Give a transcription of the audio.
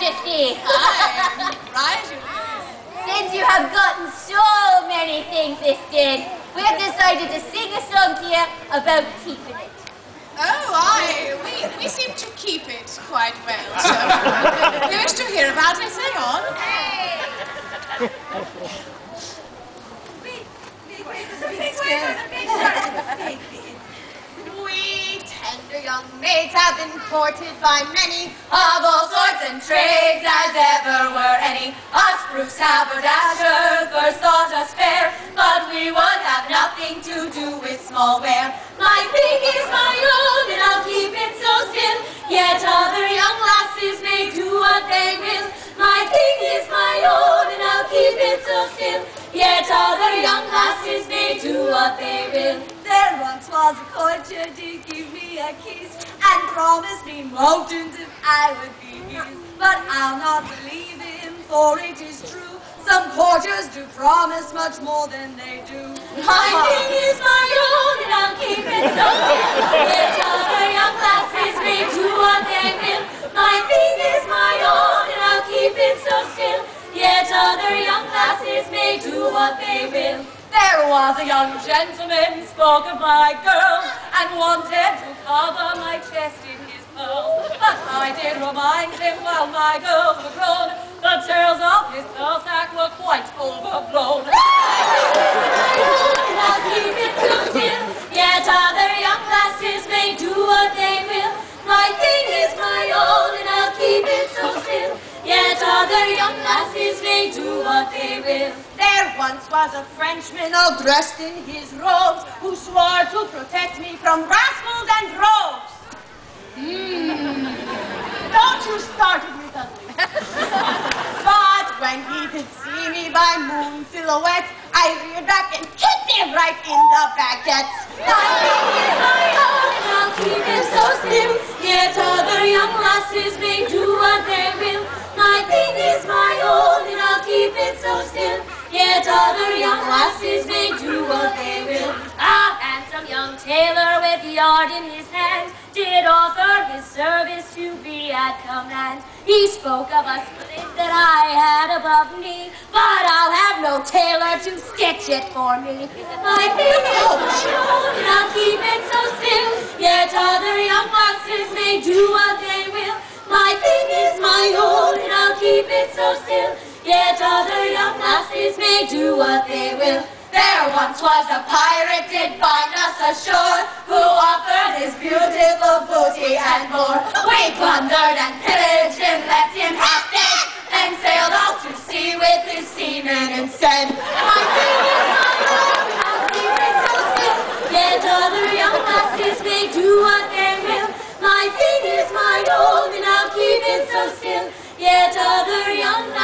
Majesty. Aye, right you is. Since you have gotten so many things this did, we have decided to sing a song to you about keeping it. Oh, aye, we seem to keep it quite well, so we wish to hear about it. Sing on. We tender young maids have been courted by many of all sorts and trades as ever were any. Us spruce haberdashers first thought us fair, but we would have nothing to do with small ware. My thing is my own, and I'll keep it so still, yet other young lasses may do what they will. My thing is my own, and I'll keep it so still, yet other young lasses may do what they will. There once was a courtier did give me a kiss and promised me mountains if I would be his. But I'll not believe him, for it is true, some courtiers do promise much more than they do. My thing is my own, and I'll keep it so still, yet other young lasses may do what they will. My thing is my own, and I'll keep it so still, yet other young lasses may do what they will. There was a young gentleman spoke of my girls and wanted to cover my chest in his pearls. But I did remind him while my girls were grown, the tails of his pearl sack were quite overblown. And I'll keep it so still, yet other young lasses may do what they will. My thing is my own, and I'll keep it so still, yet other young lasses may do what they will. There once was a Frenchman all dressed in his robes who swore to protect me from rascals and rogues. Don't you start it with ugly. But when he did see me by moon silhouette, I reared back and kicked him right in the baguettes. My thing is my own, and I'll keep it so still, yet other young lasses may do what they will. My thing is my own, and I'll keep it so still, yet other young lasses may do what they will. A handsome young tailor with yard in his hand did offer his service to be at command. He spoke of a split that I had above knee, but I'll have no tailor to stitch it for me. My thing is my own, and I'll keep it so still, yet other young lasses may do what they will. My thing is my own, and I'll keep it so still, yet other young lasses may do what they will. There once was a pirate did find us ashore, who offered his beautiful booty and more. We plundered and pillaged him, left him half dead, and sailed out to sea with his seamen instead. My thing is my own, and I'll keep it so still, yet other young lasses may do what they will. My thing is my own, and I'll keep it so still, yet other young lasses